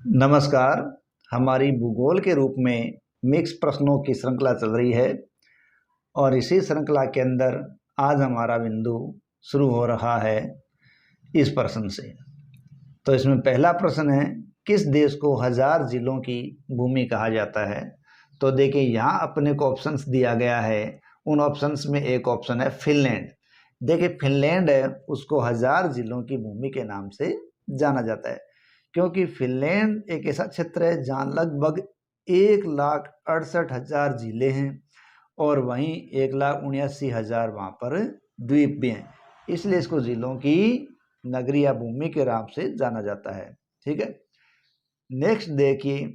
नमस्कार। हमारी भूगोल के रूप में मिक्स प्रश्नों की श्रृंखला चल रही है और इसी श्रृंखला के अंदर आज हमारा बिंदु शुरू हो रहा है इस प्रश्न से। तो इसमें पहला प्रश्न है, किस देश को 1000 जिलों की भूमि कहा जाता है? तो देखिए, यहाँ अपने को ऑप्शंस दिया गया है। उन ऑप्शंस में एक ऑप्शन है फिनलैंड। देखिए, फिनलैंड है उसको 1000 जिलों की भूमि के नाम से जाना जाता है, क्योंकि फिनलैंड एक ऐसा क्षेत्र है जहाँ लगभग 1,68,000 जिले हैं और वहीं 1,79,000 वहाँ पर द्वीप भी हैं। इसलिए इसको जिलों की नगरी या भूमि के नाम से जाना जाता है। ठीक है। नेक्स्ट देखिए,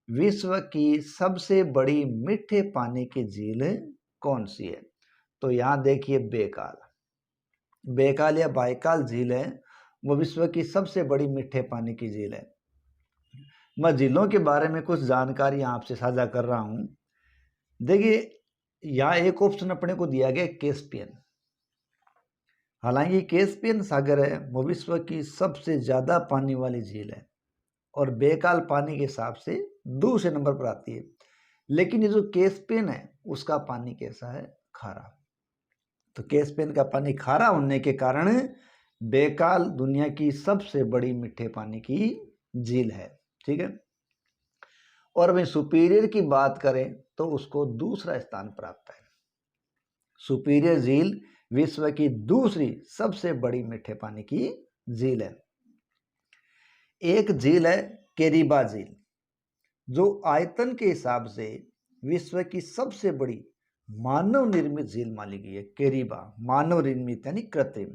विश्व की सबसे बड़ी मीठे पानी की झील कौन सी है? तो यहाँ देखिए, बेकाल या बाइकाल झील है, वो विश्व की सबसे बड़ी मीठे पानी की झील है। मैं झीलों के बारे में कुछ जानकारी आपसे साझा कर रहा हूँ। देखिए, यहाँ एक ऑप्शन अपने को दिया गया कैस्पियन। हालांकि कैस्पियन सागर है वो विश्व की सबसे ज़्यादा पानी वाली झील है और बेकाल पानी के हिसाब से दूसरे नंबर पर आती है। लेकिन ये जो कैस्पियन है उसका पानी कैसा है? खारा। तो कैस्पियन का पानी खारा होने के कारण बेकाल दुनिया की सबसे बड़ी मीठे पानी की झील है। ठीक है। और वहीं सुपीरियर की बात करें तो उसको दूसरा स्थान प्राप्त है। सुपीरियर झील विश्व की दूसरी सबसे बड़ी मीठे पानी की झील है। एक झील है केरिबा झील, जो आयतन के हिसाब से विश्व की सबसे बड़ी मानव निर्मित झील मानी गई है। केरिबा मानव निर्मित यानी कृत्रिम।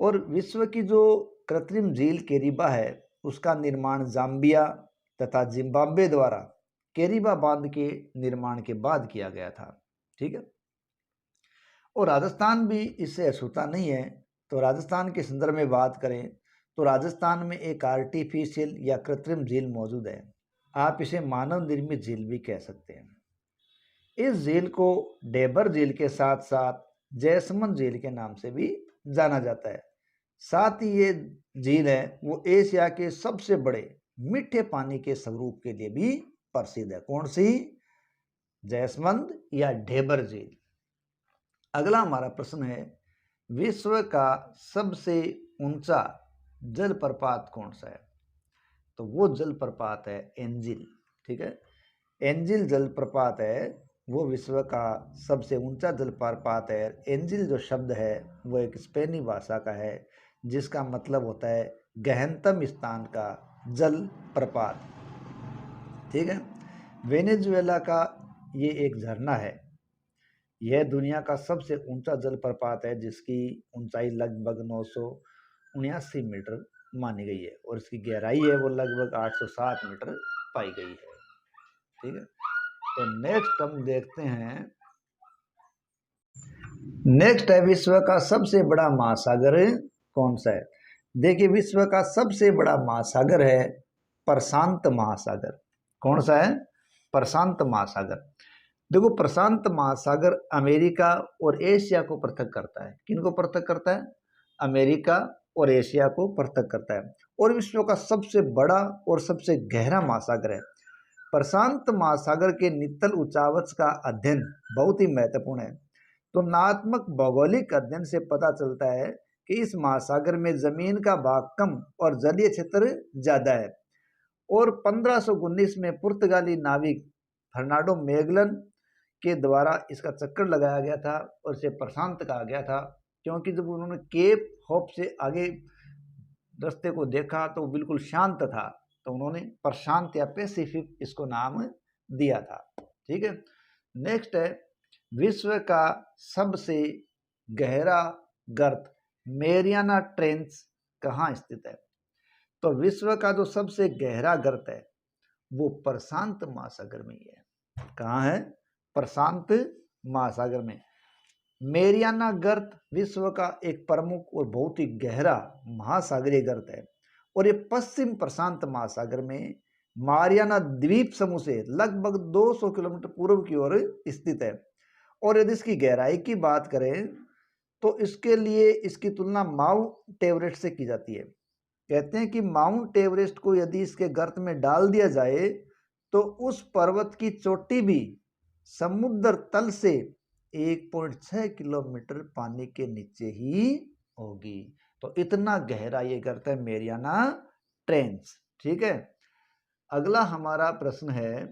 और विश्व की जो कृत्रिम झील केरिबा है उसका निर्माण जाम्बिया तथा जिम्बाब्वे द्वारा केरिबा बांध के निर्माण के बाद किया गया था। ठीक है। और राजस्थान भी इससे अछूता नहीं है। तो राजस्थान के संदर्भ में बात करें तो राजस्थान में एक आर्टिफिशियल या कृत्रिम झील मौजूद है। आप इसे मानव निर्मित झील भी कह सकते हैं। इस झील को डेबर झील के साथ साथ जयसमंद झील के नाम से भी जाना जाता है। साथ ही ये झील है वो एशिया के सबसे बड़े मीठे पानी के स्वरूप के लिए भी प्रसिद्ध है। कौन सी? जयसमंद या डेबर झील। अगला हमारा प्रश्न है, विश्व का सबसे ऊंचा जलप्रपात कौन सा है? तो वो जलप्रपात है एंजिल। ठीक है। एंजिल जलप्रपात है वो विश्व का सबसे ऊंचा जलप्रपात है। एंजिल जो शब्द है वो एक स्पेनी भाषा का है जिसका मतलब होता है गहनतम स्थान का जलप्रपात। ठीक है। वेनेजुएला का ये एक झरना है। यह दुनिया का सबसे ऊंचा जलप्रपात है जिसकी ऊंचाई लगभग 979 मीटर मानी गई है और इसकी गहराई है वो लगभग 807 मीटर पाई गई है। ठीक है। तो नेक्स्ट हम देखते हैं, नेक्स्ट है विश्व का सबसे बड़ा महासागर कौन सा है? देखिए, विश्व का सबसे बड़ा महासागर है प्रशांत महासागर। कौन सा है? प्रशांत महासागर। देखो, प्रशांत महासागर अमेरिका और एशिया को पृथक करता है। किनको पृथक करता है? अमेरिका और एशिया को पृथक करता है और विश्व का सबसे बड़ा और सबसे गहरा महासागर है। प्रशांत महासागर के नित्तल उच्चावच का अध्ययन बहुत ही महत्वपूर्ण है। तुलनात्मक भौगोलिक अध्ययन से पता चलता है कि इस महासागर में जमीन का भाग कम और जलीय क्षेत्र ज्यादा है। और 1519 में पुर्तगाली नाविक फर्नांडो मैगलन के द्वारा इसका चक्कर लगाया गया था और इसे प्रशांत कहा गया था, क्योंकि जब उन्होंने केप होप से आगे रास्ते को देखा तो बिल्कुल शांत था, तो उन्होंने प्रशांत या पैसिफिक इसको नाम दिया था। ठीक है। नेक्स्ट है, विश्व का सबसे गहरा गर्त मेरियाना ट्रेंच कहाँ स्थित है? तो विश्व का जो सबसे गहरा गर्त है वो प्रशांत महासागर में ही है। कहाँ है? प्रशांत महासागर में। मेरियाना गर्त विश्व का एक प्रमुख और बहुत ही गहरा महासागरीय गर्त है और ये पश्चिम प्रशांत महासागर में मारियाना द्वीप समूह से लगभग 200 किलोमीटर पूर्व की ओर स्थित है। और यदि इसकी गहराई की बात करें तो इसके लिए इसकी तुलना माउंट एवरेस्ट से की जाती है। कहते हैं कि माउंट एवरेस्ट को यदि इसके गर्त में डाल दिया जाए तो उस पर्वत की चोटी भी समुद्र तल से 1.6 किलोमीटर पानी के नीचे ही होगी। तो इतना गहरा ये गर्त है मेरियाना ट्रेंच। ठीक है, अगला हमारा प्रश्न है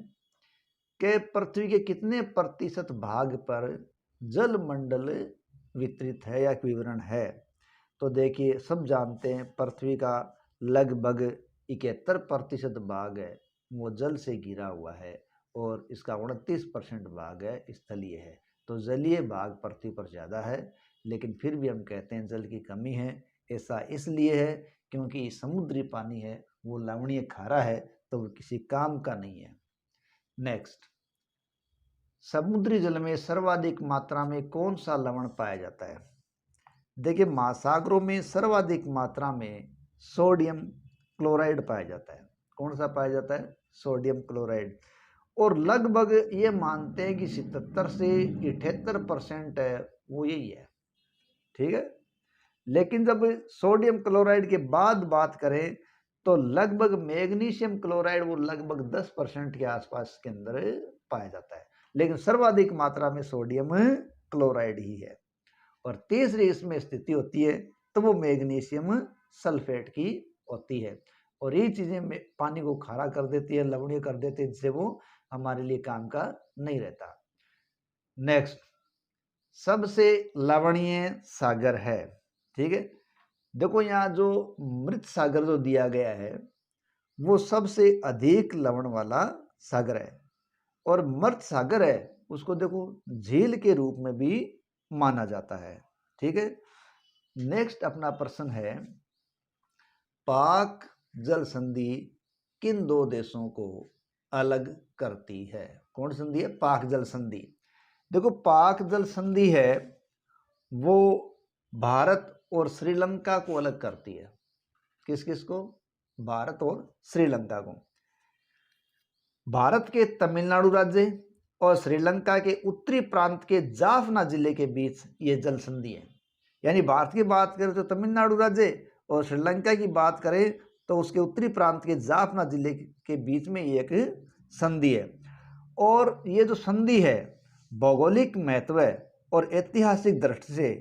कि पृथ्वी के कितने प्रतिशत भाग पर जलमंडल वितरित है या विवरण है। तो देखिए, सब जानते हैं पृथ्वी का लगभग 71% भाग है वो जल से घिरा हुआ है और इसका 29% भाग है स्थलीय है। तो जलीय भाग पृथ्वी पर ज़्यादा है, लेकिन फिर भी हम कहते हैं जल की कमी है। ऐसा इसलिए है क्योंकि समुद्री पानी है वो लवणीय खारा है, तो वो किसी काम का नहीं है। नेक्स्ट, समुद्री जल में सर्वाधिक मात्रा में कौन सा लवण पाया जाता है। देखिए, महासागरों में सर्वाधिक मात्रा में सोडियम क्लोराइड पाया जाता है। कौन सा पाया जाता है? Sodium chloride. और लगभग ये मानते हैं कि 77 से 78% है वो यही है। ठीक है, लेकिन जब सोडियम क्लोराइड के बाद बात करें तो लगभग मैग्नीशियम क्लोराइड वो लगभग 10% के आसपास के अंदर पाया जाता है, लेकिन सर्वाधिक मात्रा में सोडियम क्लोराइड ही है। और तीसरी इसमें स्थिति होती है तो वो मैग्नीशियम सल्फेट की होती है, और ये चीजें पानी को खारा कर देती है, लवणीय कर देती है, जिससे वो हमारे लिए काम का नहीं रहता। नेक्स्ट, सबसे लवणीय सागर है। ठीक है, देखो यहाँ जो मृत सागर जो दिया गया है वो सबसे अधिक लवण वाला सागर है, और मृत सागर है उसको देखो झील के रूप में भी माना जाता है। ठीक है, नेक्स्ट अपना प्रश्न है, पाक जल संधि किन दो देशों को अलग करती है। कौन संधि है? पाक जल संधि। देखो, पाक जल संधि है वो भारत और श्रीलंका को अलग करती है। किस किस को? भारत और श्रीलंका को। भारत के तमिलनाडु राज्य और श्रीलंका के उत्तरी प्रांत के जाफना जिले के बीच ये जल संधि है। यानी भारत की बात करें तो तमिलनाडु राज्य, और श्रीलंका की बात करें तो उसके उत्तरी प्रांत के जाफना जिले के बीच में ये एक संधि है। और ये जो संधि है भौगोलिक महत्व और ऐतिहासिक दृष्टि से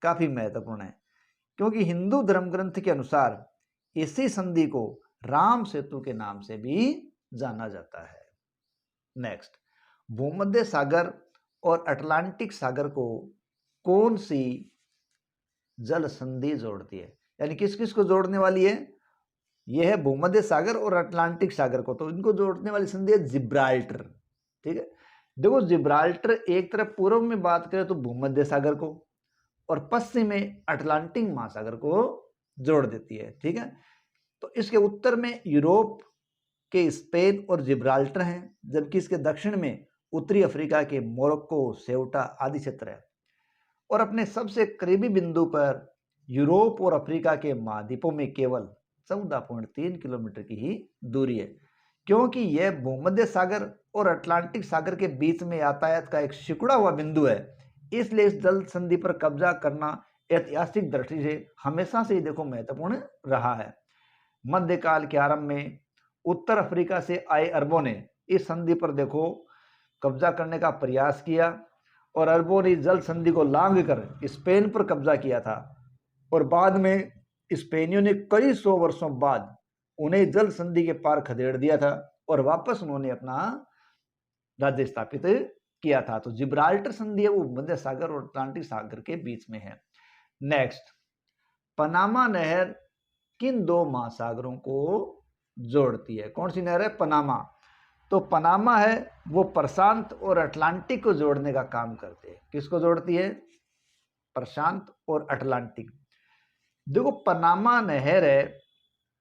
काफी महत्वपूर्ण है, क्योंकि हिंदू धर्म ग्रंथ के अनुसार इसी संधि को राम सेतु के नाम से भी जाना जाता है। नेक्स्ट, भूमध्य सागर और अटलांटिक सागर को कौन सी जल संधि जोड़ती है? यानी किस किस को जोड़ने वाली है? यह है भूमध्य सागर और अटलांटिक सागर को, तो इनको जोड़ने वाली संधि है जिब्राल्टर। ठीक है, देखो जिब्राल्टर एक तरफ पूर्व में बात करें तो भूमध्य सागर को और पश्चिम में अटलांटिक महासागर को जोड़ देती है। ठीक है, तो इसके उत्तर में यूरोप के स्पेन और जिब्राल्टर हैं, जबकि इसके दक्षिण में उत्तरी अफ्रीका के मोरक्को, सेउटा आदि क्षेत्र है। और अपने सबसे करीबी बिंदु पर यूरोप और अफ्रीका के महाद्वीपों में केवल 14.3 किलोमीटर की ही दूरी है। क्योंकि यह भूमध्य सागर और अटलांटिक सागर के बीच में यातायात का एक सिकुड़ा हुआ बिंदु है, इसलिए इस जल संधि पर कब्जा करना ऐतिहासिक दृष्टि से हमेशा से ही देखो महत्वपूर्ण रहा है। मध्यकाल के आरंभ में उत्तर अफ्रीका से आए अरबों ने इस संधि पर देखो कब्जा करने का प्रयास किया, और अरबों ने जल संधि को लांघ कर स्पेन पर कब्जा किया था, और बाद में स्पेनियों ने कई 100 वर्षों बाद उन्हें जल संधि के पार खदेड़ दिया था और वापस उन्होंने अपना राज्य स्थापित किया था। तो जिब्राल्टर संधि है वो मध्य सागर और अटलांटिक सागर के बीच में है। नेक्स्ट, पनामा नहर किन दो महासागरों को जोड़ती है? कौन सी नहर है? पनामा। तो पनामा है वो प्रशांत और अटलांटिक को जोड़ने का काम करती है। किसको जोड़ती है? प्रशांत और अटलांटिक। देखो, पनामा नहर है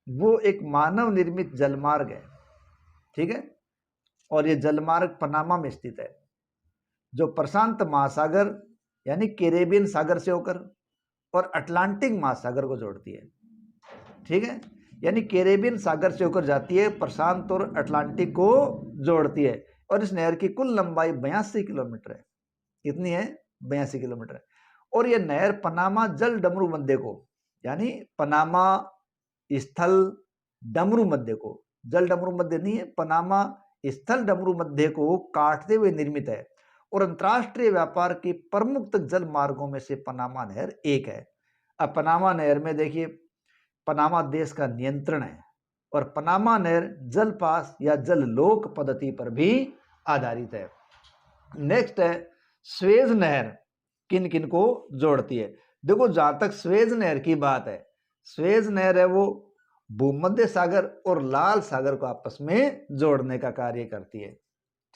वो एक मानव निर्मित जलमार्ग है। ठीक है, और ये जलमार्ग पनामा में स्थित है, जो प्रशांत महासागर यानी कैरेबियन सागर से होकर और अटलांटिक महासागर को जोड़ती है। ठीक है, यानी कैरेबियन सागर से होकर जाती है, प्रशांत और अटलांटिक को जोड़ती है, और इस नहर की कुल लंबाई 82 किलोमीटर है। कितनी है? 82 किलोमीटर। और यह नहर पनामा जल डमरू बंदे को, यानी पनामा स्थल डमरू मध्य को, जल डमरू मध्य नहीं है, पनामा स्थल डमरू मध्य को काटते हुए निर्मित है और अंतर्राष्ट्रीय व्यापार के प्रमुख जल मार्गों में से पनामा नहर एक है। अब पनामा नहर में देखिए, पनामा देश का नियंत्रण है और पनामा नहर जल पास या जल लोक पद्धति पर भी आधारित है। नेक्स्ट है स्वेज नहर किन किन को जोड़ती है। देखो जहां तक स्वेज नहर की बात है, स्वेज नहर है वो भूमध्य सागर और लाल सागर को आपस में जोड़ने का कार्य करती है।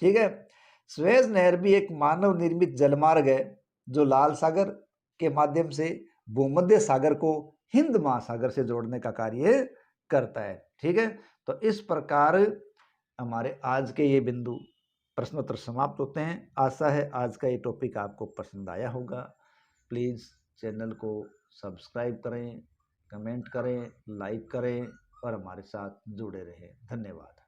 ठीक है, स्वेज नहर भी एक मानव निर्मित जलमार्ग है जो लाल सागर के माध्यम से भूमध्य सागर को हिंद महासागर से जोड़ने का कार्य करता है। ठीक है, तो इस प्रकार हमारे आज के ये बिंदु प्रश्नोत्तर समाप्त होते हैं। आशा है आज का ये टॉपिक आपको पसंद आया होगा। प्लीज़ चैनल को सब्सक्राइब करें, कमेंट करें, लाइक करें और हमारे साथ जुड़े रहें। धन्यवाद।